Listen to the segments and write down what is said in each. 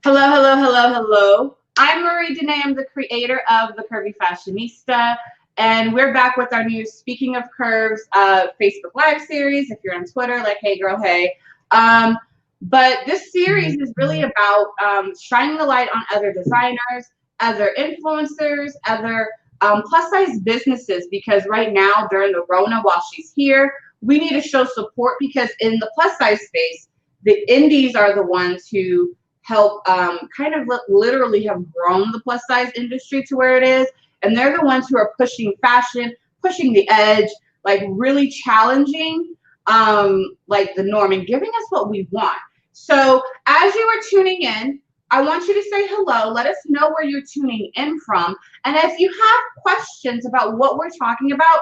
Hello, hello, hello, hello. I'm Marie Dene. I'm the creator of The Curvy Fashionista, and we're back with our new Speaking of Curves Facebook Live series. If you're on Twitter, like, hey girl, hey. But this series is really about shining the light on other designers, other influencers, other plus size businesses, because right now during the Rona, while she's here, we need to show support because in the plus size space, the indies are the ones who help kind of literally have grown the plus size industry to where it is. And they're the ones who are pushing fashion, pushing the edge, like really challenging like the norm and giving us what we want. So as you are tuning in, I want you to say hello. Let us know where you're tuning in from. And if you have questions about what we're talking about,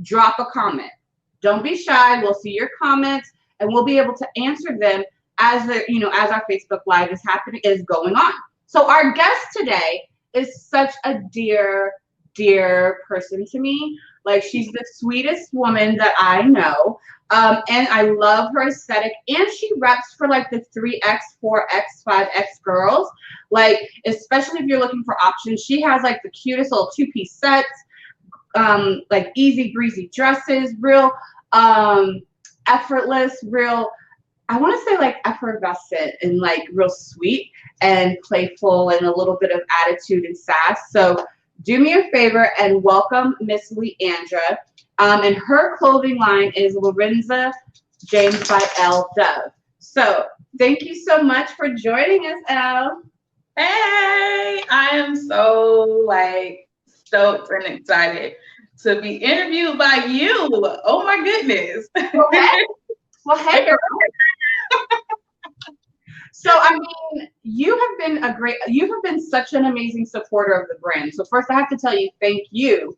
drop a comment. Don't be shy. We'll see your comments and we'll be able to answer them as as our Facebook Live is going on. So our guest today is such a dear person to me. Like, she's the sweetest woman that I know. And I love her aesthetic. And she reps for like the 3X, 4X, 5X girls. Like, especially if you're looking for options, she has like the cutest little 2-piece sets, like easy breezy dresses, real effortless, real, I want to say like effervescent and like real sweet and playful and a little bit of attitude and sass. So do me a favor and welcome Miss LeAndra. And her clothing line is Lorenza James by Elle Dove. So thank you so much for joining us, Elle. Hey, I am so like stoked and excited to be interviewed by you. Oh my goodness. Well, hey girl. So, I mean, you have been such an amazing supporter of the brand. So first I have to tell you, thank you.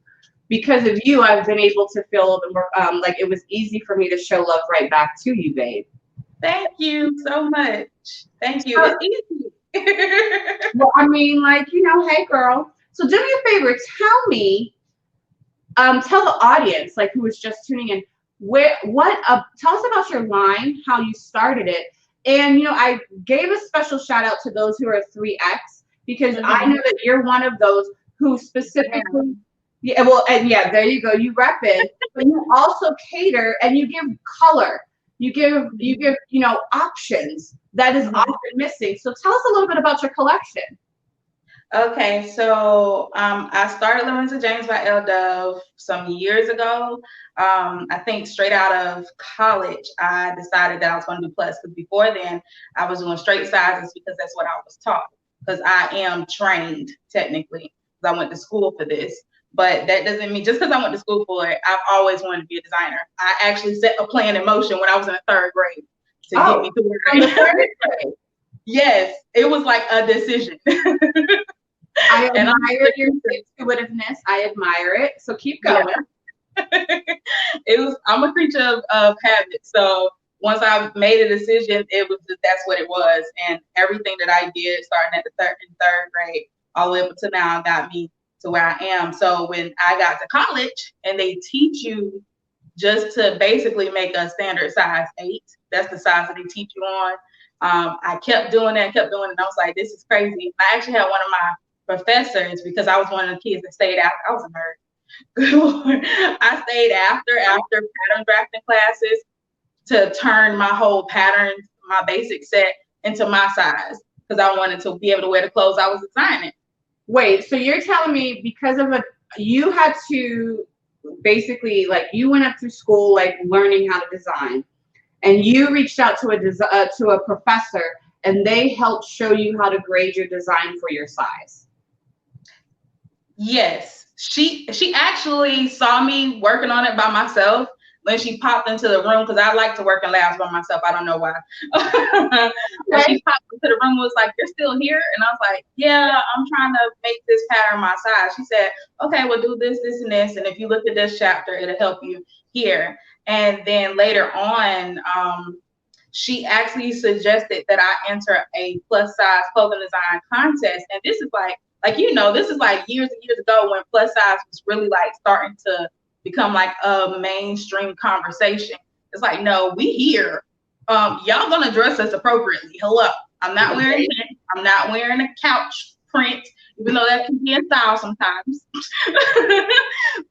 Because of you, I've been able to feel a little bit more, like it was easy for me to show love right back to you, babe. Thank you so much. Thank you. It's easy. Well, I mean, like, hey girl. So do me a favor, tell the audience, like who was just tuning in, tell us about your line, how you started it. And, I gave a special shout out to those who are 3X because I know that you're one of those who specifically, there you go. You rep it, but you also cater and you give color. You give, options that is often missing. So tell us a little bit about your collection. Okay, so I started Lorenza James by Elle Dove some years ago. I think straight out of college, I decided that I was going to do plus. Because before then, I was doing straight sizes because that's what I was taught. Because I am trained technically, because I went to school for this. But that doesn't mean just because I went to school for it, I've always wanted to be a designer. I actually set a plan in motion when I was in the 3rd grade to get me to where I am. Yes, it was like a decision. I admire your stick-to-itiveness. I admire it. So keep going. Yeah. I'm a creature of habit. So once I made a decision, that's what it was. And everything that I did starting at the third grade all the way up to now got me to where I am. So when I got to college and they teach you just to basically make a standard size 8, that's the size that they teach you on. I kept doing that, and I was like, this is crazy. I actually had one of my professors, because I was one of the kids that stayed after. I was a nerd. I stayed after pattern drafting classes to turn my whole pattern, my basic set, into my size, because I wanted to be able to wear the clothes I was designing. Wait, so you're telling me because of you had to basically, like, you went up through school, like, learning how to design, and you reached out to a professor, and they helped show you how to grade your design for your size. Yes, she actually saw me working on it by myself when she popped into the room, because I like to work in labs by myself. I don't know why. When she popped into the room, was like, "You're still here?" And I was like, "Yeah, I'm trying to make this pattern my size." She said, "Okay, we'll do this, this, and this. And if you look at this chapter, it'll help you here." And then later on, she actually suggested that I enter a plus size clothing design contest. And this is like this is like years and years ago when plus size was really like starting to become like a mainstream conversation. It's like, no, we here. Y'all gonna dress us appropriately. Hello. I'm not wearing I'm not wearing a couch print, even though that can be in style sometimes.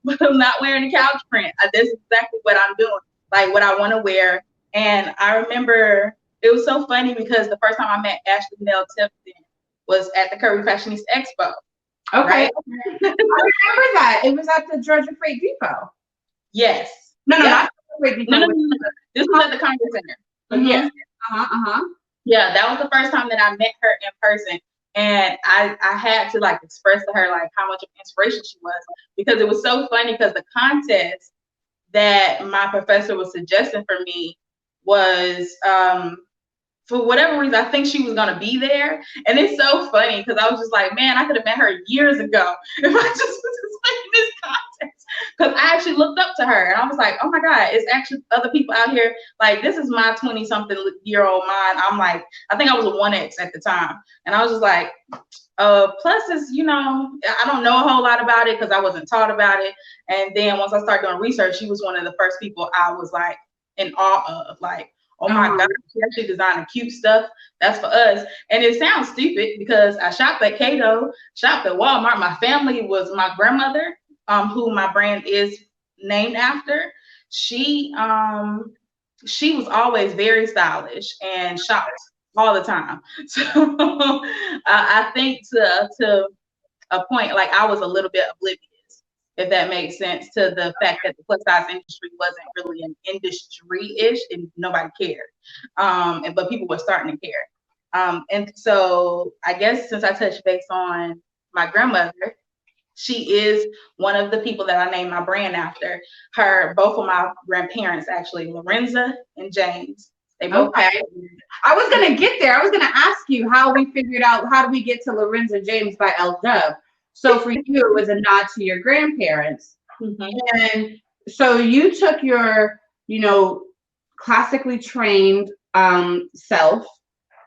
But I'm not wearing a couch print. This is exactly what I'm doing, like what I want to wear. And I remember it was so funny because the first time I met Ashley Nell Tipton was at the Curvy Fashionista Expo. Okay. Right? I remember that. It was at the Georgia Freight Depot. Yes. No, not the Freight Depot. No. This was at the Congress Center. Mm-hmm. Yes. Yeah, that was the first time that I met her in person. And I had to like express to her like how much of inspiration she was, because it was so funny because the contest that my professor was suggesting for me was for whatever reason, I think she was gonna be there. And it's so funny because I was just like, man, I could have met her years ago if I just participated in this contest. Because I actually looked up to her and I was like, oh my God, it's actually other people out here. Like, this is my 20-something-year-old mind. I'm like, I think I was a 1X at the time. And I was just like, plus is, you know, I don't know a whole lot about it because I wasn't taught about it. And then once I started doing research, she was one of the first people I was like in awe of, like, oh my God, she actually designed cute stuff. That's for us. And it sounds stupid because I shopped at Cato, shopped at Walmart. My family was my grandmother, who my brand is named after. She was always very stylish and shopped all the time. So I think to a point, like I was a little bit oblivious, if that makes sense, to the fact that the plus size industry wasn't really an industry-ish and nobody cared. But people were starting to care. And so I guess since I touched base on my grandmother, she is one of the people that I named my brand after. Both of my grandparents, actually, Lorenza and James. They both. Okay. I was gonna get there. I was gonna ask you how we figured out how do we get to Lorenza James by Elle Dove. So for you, it was a nod to your grandparents. And so you took your, you know, classically trained self,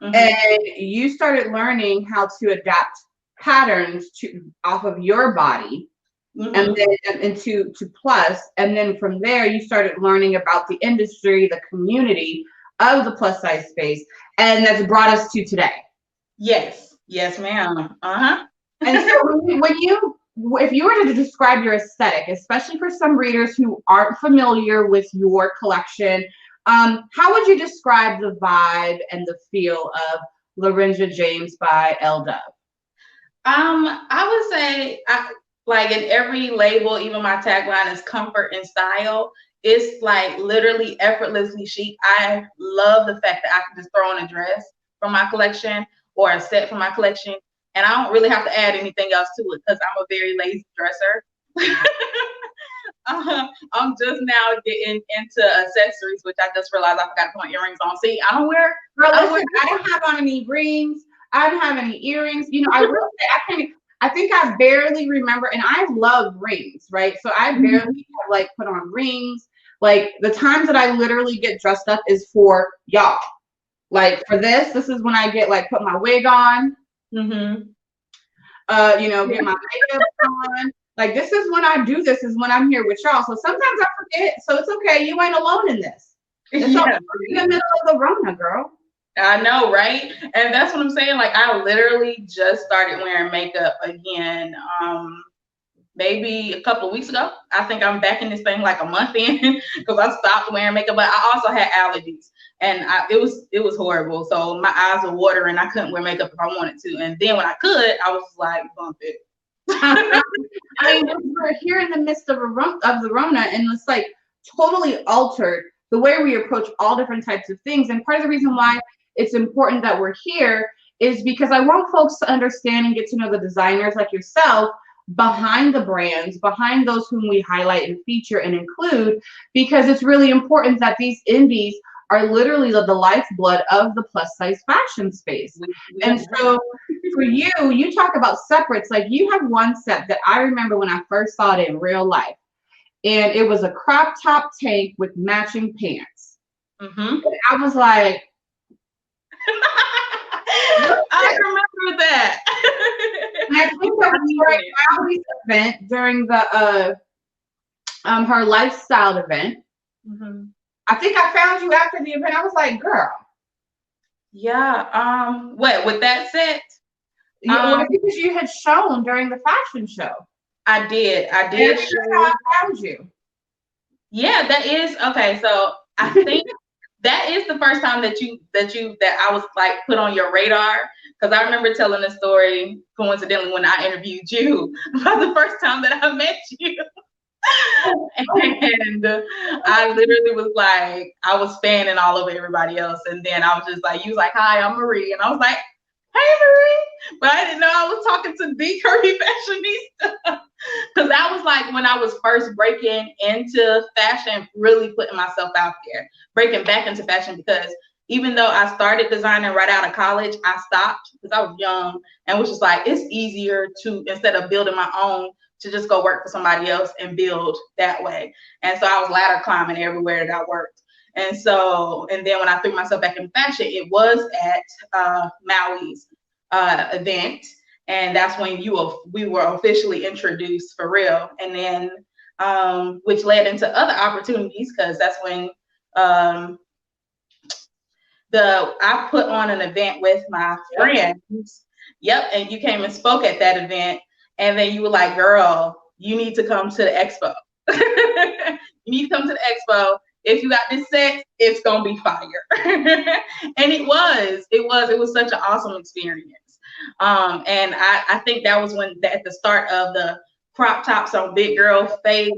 and you started learning how to adapt patterns off of your body, and then into plus, and then from there you started learning about the industry, the community of the plus size space, and that's brought us to today. Yes, ma'am. And so if you were to describe your aesthetic, especially for some readers who aren't familiar with your collection, how would you describe the vibe and the feel of Lorenza James by Elle Dove? I would say, like in every label, even my tagline is comfort and style. It's like literally effortlessly chic. I love the fact that I can just throw on a dress from my collection or a set from my collection, and I don't really have to add anything else to it because I'm a very lazy dresser. I'm just now getting into accessories, which I just realized I forgot to put my earrings on. See, I don't have on any rings. I don't have any earrings. You know, I will say I think I barely remember, and I love rings, right? So I barely have like put on rings. Like the times that I literally get dressed up is for y'all. Like for this is when I get like put my wig on. You know, get my makeup on. Like this is when I do this, is when I'm here with y'all. So sometimes I forget. So it's okay. You ain't alone in this. It's in the middle of the Rona, girl. I know, right? And that's what I'm saying. Like I literally just started wearing makeup again, maybe a couple of weeks ago. I think I'm back in this thing like a month in because I stopped wearing makeup. But I also had allergies, and it was horrible. So my eyes were watering. I couldn't wear makeup if I wanted to. And then when I could, I was like, bump it. I mean, we're here in the midst of the Rona, and it's like totally altered the way we approach all different types of things. And part of the reason why it's important that we're here is because I want folks to understand and get to know the designers like yourself behind the brands, behind those whom we highlight and feature and include, because it's really important that these indies are literally the lifeblood of the plus size fashion space. And so for you talk about separates, like you have one set that I remember when I first saw it in real life, and it was a crop top tank with matching pants. And I was like, I remember that. And I think that was during Allie's event, during the her lifestyle event. I think I found you after the event. I was like, girl, Yeah. What with that set? Well, because you had shown during the fashion show. I did. I And did. that's how I found you. Yeah, that is okay. So I think that is the first time that I was like put on your radar, because I remember telling a story coincidentally when I interviewed you about the first time that I met you. And I literally was like, I was fanning all over everybody else, and then I was just like, you was like, hi, I'm Marie, and I was like, hey Marie, but I didn't know I was talking to the curvy fashionista. Because that was like when I was first breaking into fashion, really putting myself out there, breaking back into fashion. Because even though I started designing right out of college, I stopped because I was young and was just like, it's easier to, instead of building my own, to just go work for somebody else and build that way. And so I was ladder climbing everywhere that I worked. And so, and then when I threw myself back in fashion, it was at Maui's event. And that's when we were officially introduced for real. And then, which led into other opportunities, because that's when I put on an event with my friends. Yep, and you came and spoke at that event. And then you were like, girl, you need to come to the expo. You need to come to the expo. If you got this set, it's gonna be fire. And it was such an awesome experience. And I think that was when at the start of the crop tops on big girl phase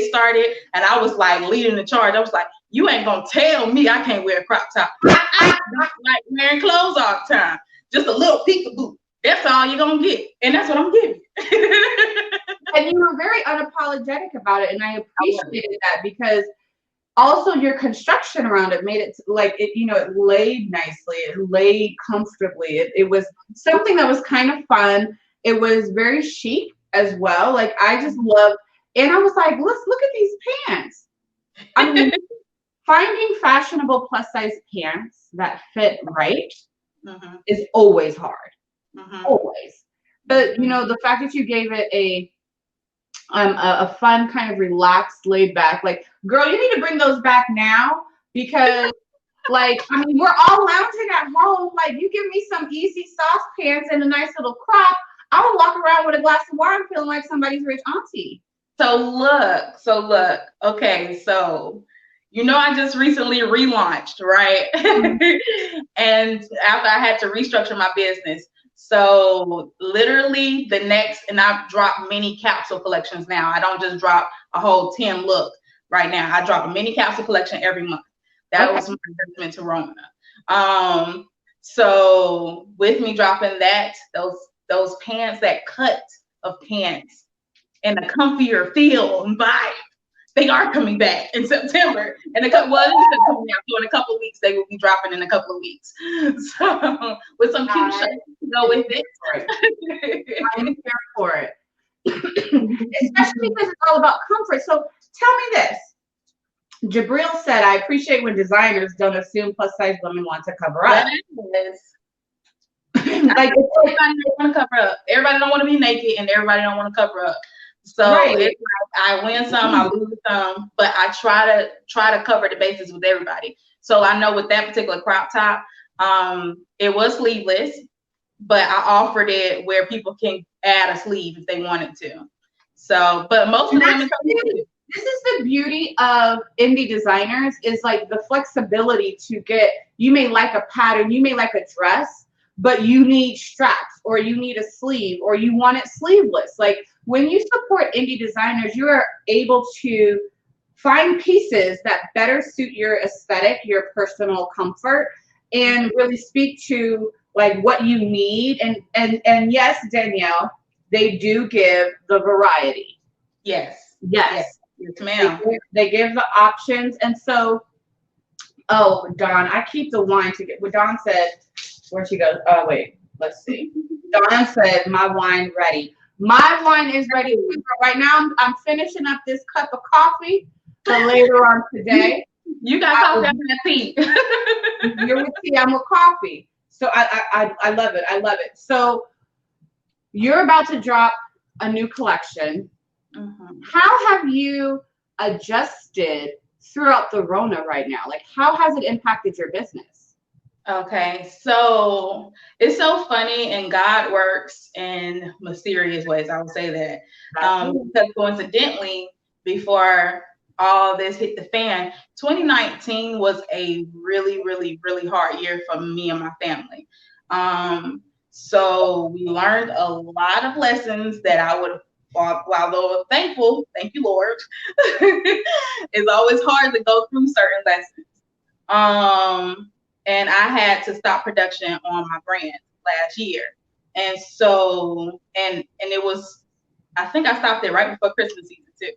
started, and I was like leading the charge. I was like, you ain't gonna tell me I can't wear a crop top. I don't like wearing clothes all the time. Just a little peekaboo. That's all you're gonna get, and that's what I'm giving. And you were very unapologetic about it, and I appreciated that, because also your construction around it made it like it, it laid nicely, it laid comfortably. It was something that was kind of fun. It was very chic as well. Like I just loved, and I was like, let's look at these pants. I mean, finding fashionable plus size pants that fit right is always hard. Always. But the fact that you gave it a fun, kind of relaxed, laid back, like, girl, you need to bring those back now, because like, I mean, we're all lounging at home. Like, you give me some easy soft pants and a nice little crop, I would walk around with a glass of wine feeling like somebody's rich auntie. So look. Okay, so I just recently relaunched, right? And after I had to restructure my business. So literally and I've dropped many capsule collections now. I don't just drop a whole 10 look right now. I drop a mini capsule collection every month. That was my investment to Rona. So with me dropping those pants, that cut of pants and the comfier feel and vibe, they are coming back in September. And coming out. So in a couple of weeks, they will be dropping in a couple of weeks. So with some cute shirts to go with it. I'm here for it. Especially because it's all about comfort. So tell me this. Jabril said, I appreciate when designers don't assume plus size women want to cover up. Like, everybody don't want to cover up. Everybody don't want to be naked, and everybody don't want to cover up. So it's like I win some, I lose some, but I try to cover the bases with everybody. So I know with that particular crop top, it was sleeveless, but I offered it where people can add a sleeve if they wanted to. So, but most women. This is the beauty of indie designers, is like the flexibility to get, you may like a pattern, you may like a dress, but you need straps, or you need a sleeve, or you want it sleeveless. Like, when you support indie designers, you are able to find pieces that better suit your aesthetic, your personal comfort, and really speak to like what you need. And yes, Danielle, they do give the variety. Yes, ma'am. They give the options. And so, oh, Dawn, I keep the wine to get. What Dawn said, where she goes, oh, wait, let's see. Dawn said, my wine ready. My wine is ready. Right now, I'm finishing up this cup of coffee for later on today. You got coffee, I'm with tea. You're with tea, I'm with coffee. So I love it. I love it. So you're about to drop a new collection. How have you adjusted throughout the Rona right now? Like, how has it impacted your business? Okay, so it's so funny, and God works in mysterious ways. I would say that because coincidentally, before all this hit the fan, 2019 was a really, really, really hard year for me and my family. So we learned a lot of lessons that I would have. While though thankful, thank you, Lord. It's always hard to go through certain lessons. And I had to stop production on my brand last year. And so, and it was, I think I stopped it right before Christmas season too,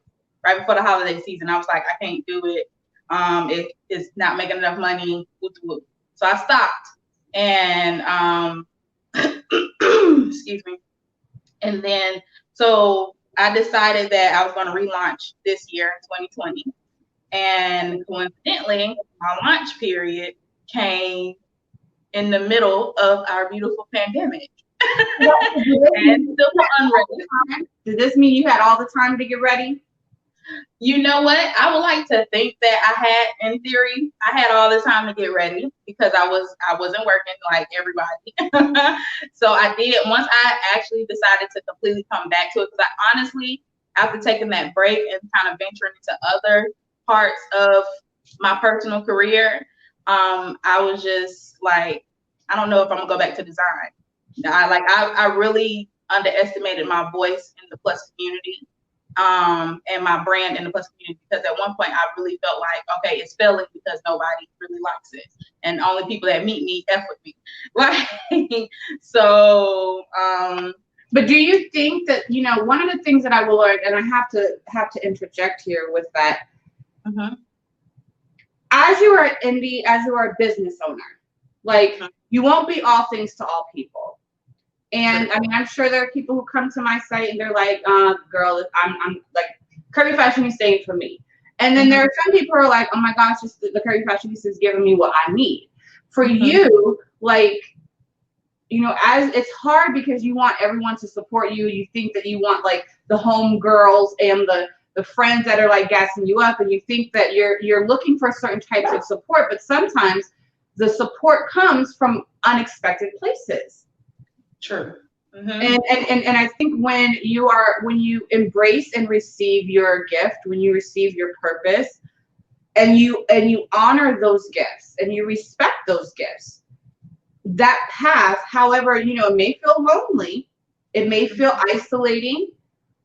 right before the holiday season. I was like, I can't do it. It's not making enough money. So I stopped, and excuse me. And then, so I decided that I was going to relaunch this year in 2020. And coincidentally, my launch period came in the middle of our beautiful pandemic. And still unready. Does this mean you had all the time to get ready? You know what? I would like to think that I had, in theory, I had all the time to get ready because I wasn't working like everybody. So I did. Once I actually decided to completely come back to it, because I honestly, after taking that break and kind of venturing into other parts of my personal career, I was just like, I don't know if I'm gonna go back to design. I really underestimated my voice in the plus community, and my brand in the plus community, because at one point I really felt like, okay, it's failing because nobody really likes it, and only people that meet me F with me. Like, so. But do you think that, one of the things that I will learn, and I have to interject here with that, as you are an indie, as you are a business owner, like you won't be all things to all people. And I mean, I'm sure there are people who come to my site and they're like, girl, I'm like, Curvy Fashionista ain't for me. And then there are some people who are like, oh my gosh, just the Curvy Fashionista is giving me what I need. For you, like, as it's hard because you want everyone to support you. You think that you want like the home girls and the friends that are like gassing you up, and you think that you're looking for certain types of support, but sometimes the support comes from unexpected places. True. And I think when you embrace and receive your gift, when you receive your purpose, and you honor those gifts and you respect those gifts, that path, however, it may feel lonely, it may feel isolating,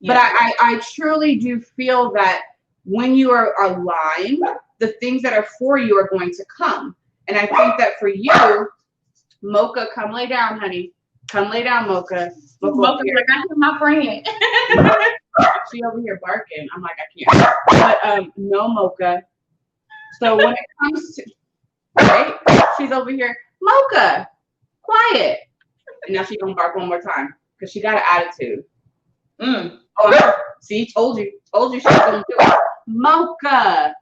but I truly do feel that when you are aligned, the things that are for you are going to come. And I think that for you, Mocha, come lay down, honey. Come lay down, Mocha. Mocha, like, I have my friend. She over here barking. I'm like, I can't. But no, Mocha. So when it comes to, right, she's over here, Mocha, quiet. And now she's gonna bark one more time because she got an attitude. Oh, see, told you she's gonna do it. Mocha.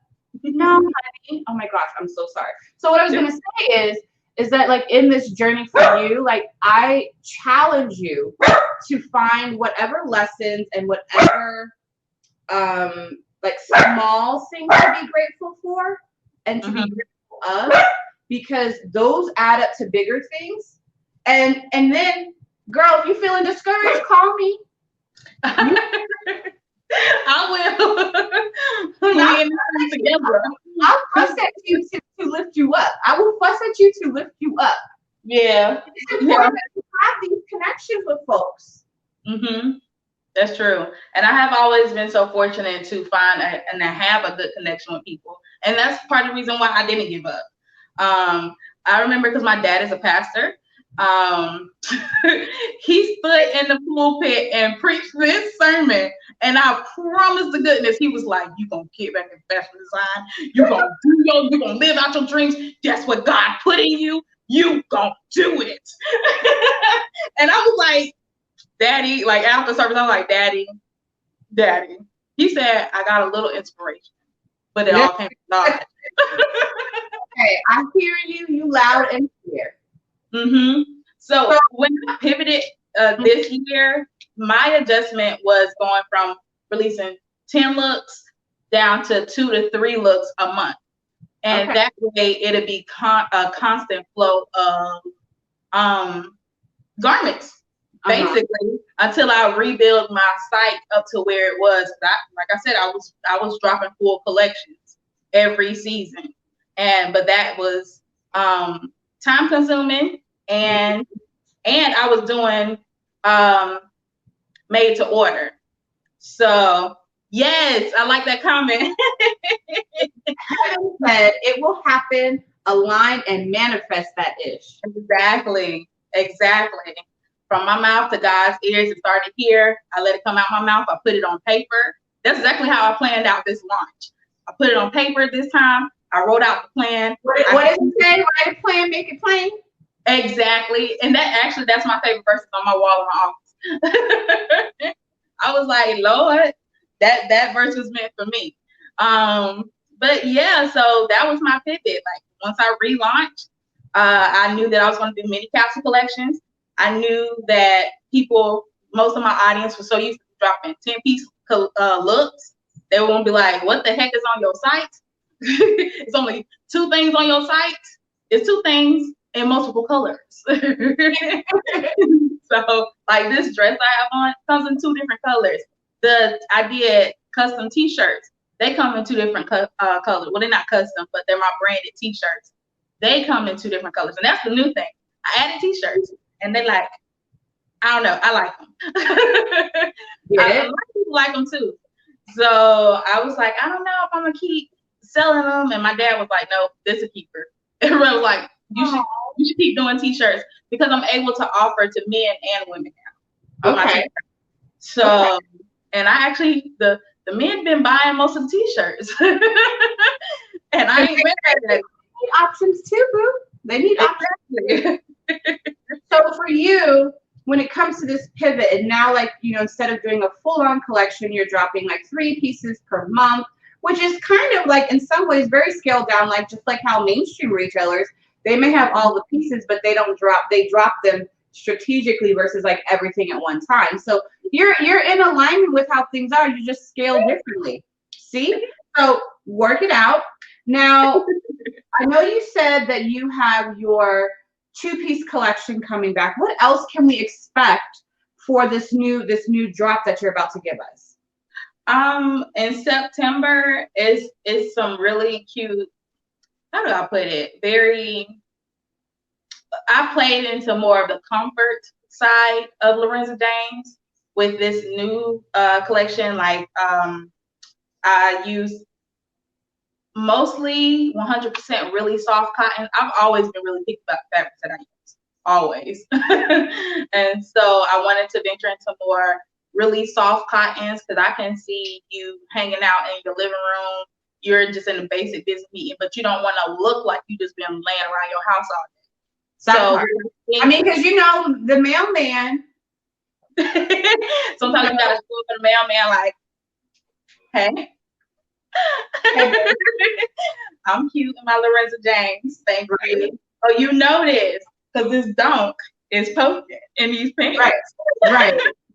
No, honey. Oh my gosh, I'm so sorry. So what I was gonna say is that, like, in this journey for you, like, I challenge you to find whatever lessons and whatever like small things to be grateful for and to be grateful of, because those add up to bigger things. And then, girl, if you're feeling discouraged, call me. I will. I'll fuss at you to lift you up. I will fuss at you to lift you up. Yeah. It's important to have these connections with folks. That's true. And I have always been so fortunate to find and to have a good connection with people. And that's part of the reason why I didn't give up. I remember, because my dad is a pastor. He stood in the pulpit and preached this sermon, and I promise to goodness, he was like, "You gonna get back in fashion design? You gonna live out your dreams? That's what God put in you. You gonna do it." And I was like, "Daddy," like after service, I was like, "Daddy." He said, "I got a little inspiration, but it all came from God." Okay, I hear you. You loud and clear. So when I pivoted this year, my adjustment was going from releasing 10 looks down to 2 to 3 looks a month. And that way it'll be a constant flow of garments. Basically, until I rebuild my site up to where it was. Like I said, I was dropping full collections every season, but that was time consuming, and I was doing made to order. So yes, I like that comment. Heaven said it will happen, align, and manifest that ish. Exactly. From my mouth to God's ears, it started here. I let it come out my mouth. I put it on paper. That's exactly how I planned out this launch. I put it on paper this time. I wrote out the plan. What does it say? Write a plan, make it plain. Exactly. And that's my favorite verse on my wall in my office. I was like, Lord, that verse was meant for me. But yeah, so that was my pivot. Like once I relaunched, I knew that I was going to do mini capsule collections. I knew that most of my audience was so used to dropping 10-piece looks. They were going to be like, what the heck is on your site? It's only 2 things on your site. It's 2 things in multiple colors. So like this dress I have on comes in 2 different colors. I did custom t-shirts. They come in 2 different colors. Well, they're not custom, but they're my branded t-shirts. They come in 2 different colors. And that's the new thing. I added t-shirts. And they're like, I don't know, I like them. Yeah. A lot of people like them too. So I was like, I don't know if I'm gonna keep selling them. And my dad was like, no, this is a keeper. Everyone was like, you should keep doing t-shirts because I'm able to offer to men and women now. Okay. So, and I actually, the men been buying most of the t-shirts. And I ain't mad at it. They need options too, boo. They need options. So for you, when it comes to this pivot, and now like, instead of doing a full-on collection, you're dropping like 3 pieces per month, which is kind of like in some ways very scaled down, like just like how mainstream retailers, they may have all the pieces, but they drop them strategically versus like everything at one time. So you're in alignment with how things are. You just scale differently. See? So work it out. Now, I know you said that you have your 2-piece collection coming back. What else can we expect for this new drop that you're about to give us? In September is some really cute, how do I put it? I played into more of the comfort side of Lorenza James with this new collection. Like I use mostly 100% really soft cotton. I've always been really picky about fabrics that I use, always. And so I wanted to venture into more really soft cottons because I can see you hanging out in your living room. You're just in a basic business meeting, but you don't want to look like you just been laying around your house all day. So, I mean, because the mailman. Sometimes you gotta show up for the mailman like, hey. I'm cute in my Lorenza James. Thank you. Oh, you know this because this donk is poking in these pants.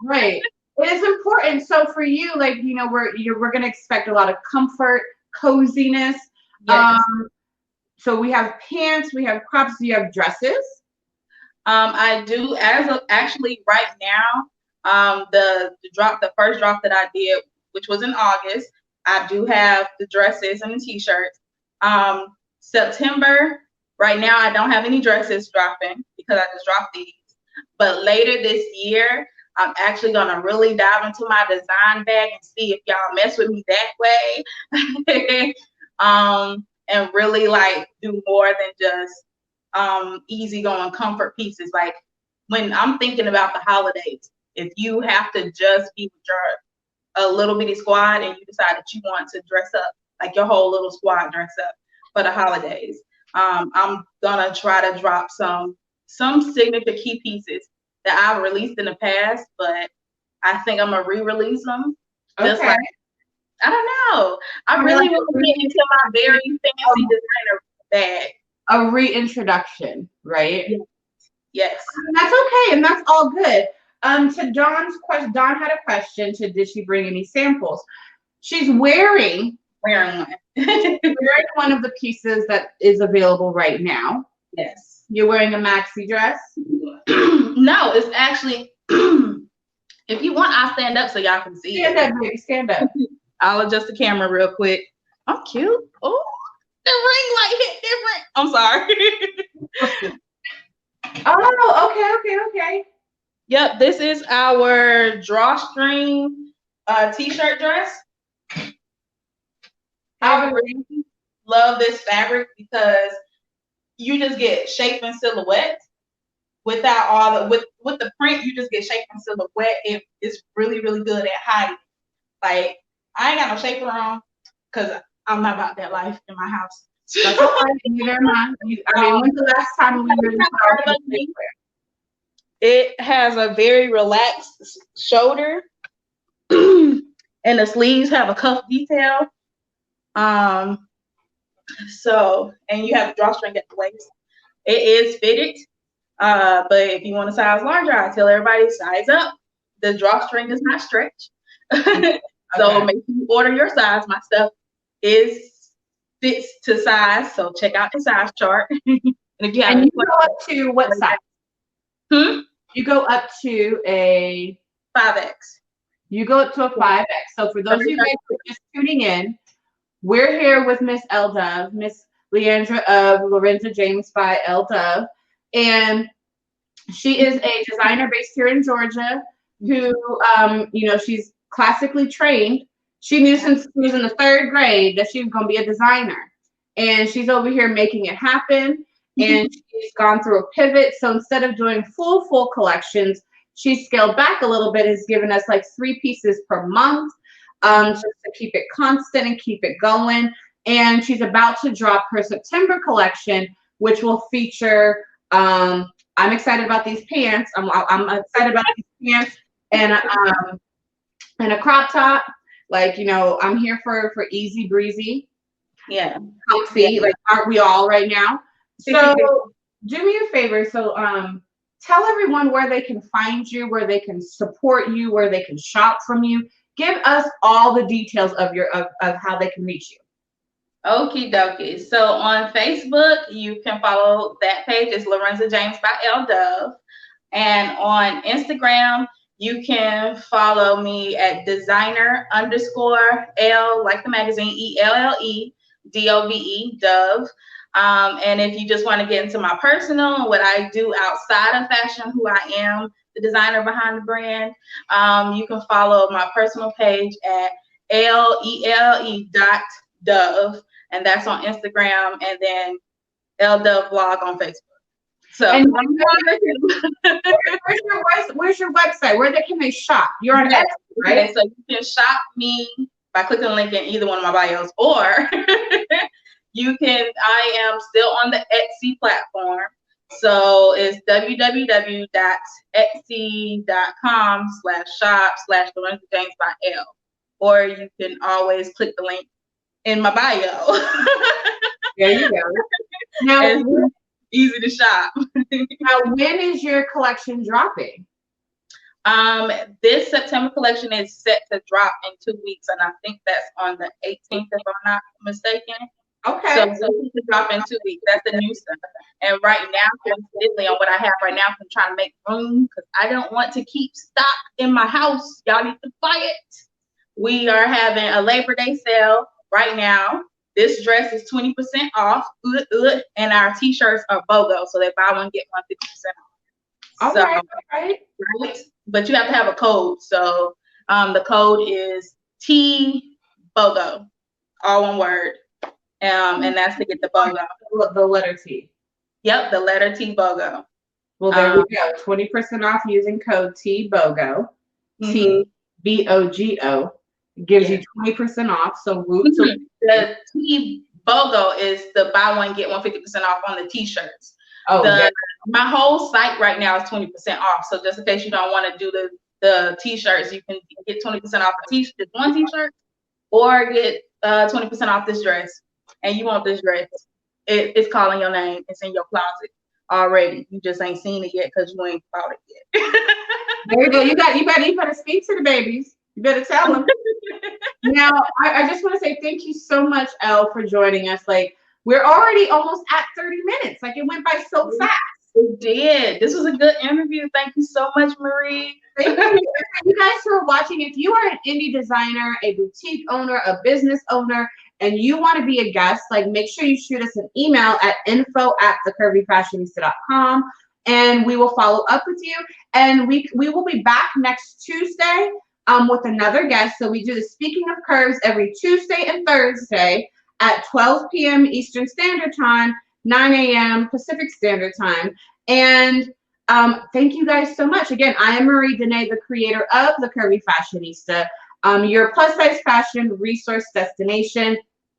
Right. It is important. So for you, like we're gonna expect a lot of comfort, coziness. Yes. So we have pants, we have crops. Do you have dresses? I do. Actually right now, the first drop that I did, which was in August. I do have the dresses and the t-shirts. September, right now, I don't have any dresses dropping because I just dropped these. But later this year, I'm actually going to really dive into my design bag and see if y'all mess with me that way. And really like do more than just easygoing comfort pieces. Like when I'm thinking about the holidays, if you have to just be with a little bitty squad and you decide that you want to dress up, like your whole little squad dress up for the holidays, I'm gonna try to drop some signature key pieces that I've released in the past, but I think I'm gonna re-release them. Just like, I don't know. I really want to get into my very fancy designer bag. A reintroduction, right? Yes. That's okay, and that's all good. To Dawn's question, Dawn had a question. Did she bring any samples? She's wearing wearing one. You're wearing one of the pieces that is available right now. Yes. You're wearing a maxi dress? No, it's actually, if you want, I'll stand up so y'all can see Stand up, baby, stand up. I'll adjust the camera real quick. I'm cute. Oh, the ring light hit different. I'm sorry. Oh, okay. Yep, this is our drawstring t-shirt dress. I really love this fabric because you just get shape and silhouette without all the with the print. You just get shape and silhouette. It is really good at hiding. Like, I ain't got no shaper on because I'm not about that life in my house. That's all right. Neither am I. I mean, when's the last time we really saw you? It has a very relaxed shoulder, and the sleeves have a cuff detail. So, and you have a drawstring at the waist. It is fitted, but if you want a size larger, I tell everybody size up. The drawstring does not stretch. So make sure you order your size. My stuff fits to size, so check out the size chart. And if you have you go up to what size? You go up to a 5X. You go up to a 5X. So for those of you guys who are just tuning in, we're here with Miss Elle Dove, Miss LeAndra of Lorenza James by Elle Dove, and she is a designer based here in Georgia who, she's classically trained. She knew since she was in the 3rd grade that she was going to be a designer, and she's over here making it happen. And she's gone through a pivot. So instead of doing full collections, she's scaled back a little bit, has given us like 3 pieces per month, just to keep it constant and keep it going. And she's about to drop her September collection, which will feature, I'm excited about these pants. I'm excited about these pants and a crop top. Like, I'm here for easy breezy. Yeah. Comfy. Yeah. Like, aren't we all right now? So do me a favor. So tell everyone where they can find you, where they can support you, where they can shop from you. Give us all the details of how they can reach you. Okie dokie. So on Facebook, you can follow that page. It's Lorenza James by Elle Dove. And on Instagram, you can follow me at designer_Elle, like the magazine, ELLE_DOVE, Dove. And if you just want to get into my personal and what I do outside of fashion, who I am, the designer behind the brand, you can follow my personal page at LELE.Dove, and that's on Instagram, and then Elle Dove blog on Facebook. So and where's your website? Where can they shop? You're on Etsy, right? Okay, so you can shop me by clicking the link in either one of my bios, or I am still on the Etsy platform. So it's www.etsy.com/shop/Lorenza James by Elle. Or you can always click the link in my bio. There you go. Now, it's easy to shop. Now, when is your collection dropping? This September collection is set to drop in 2 weeks, and I think that's on the 18th, if I'm not mistaken. Okay. So it's to drop in 2 weeks. That's the new stuff. And right now, coincidentally, on what I have right now, I'm trying to make room because I don't want to keep stock in my house. Y'all need to buy it. We are having a Labor Day sale right now. This dress is 20% off, and our t-shirts are BOGO, so they buy one get one 50% off. All right. But you have to have a code. So the code is TBOGO, all one word. And that's to get the BOGO. The letter T. Yep, the letter TBOGO. Well, there we go. 20% off using code TBOGO. TBOGO gives you 20% off. So the TBOGO is the buy one get one 50% off on the t-shirts. My whole site right now is 20% off. So just in case you don't want to do the t-shirts, you can get 20% off just one t-shirt, or get 20% off this dress. And you want this dress, it's calling your name. It's in your closet already. You just ain't seen it yet because you ain't bought it yet. There you go. You better speak to the babies. You better tell them. Now, I just want to say thank you so much, Elle, for joining us. Like, we're already almost at 30 minutes. Like, it went by so fast. It did. This was a good interview. Thank you so much, Marie. Thank you. You guys for watching. If you are an indie designer, a boutique owner, a business owner, and you want to be a guest, like, make sure you shoot us an email at info@thecurvyfashionista.com, and we will follow up with you. And we will be back next Tuesday with another guest. So we do the Speaking of Curves every Tuesday and Thursday at 12 p.m. Eastern Standard Time, 9 a.m. Pacific Standard Time. And thank you guys so much. Again, I am Marie Dene, the creator of The Curvy Fashionista, your plus size fashion resource destination.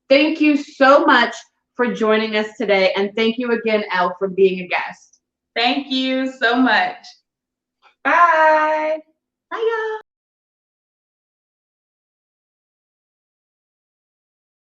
Thank you so much for joining us today. And thank you again, Elle, for being a guest. Thank you so much. Bye. Bye, y'all.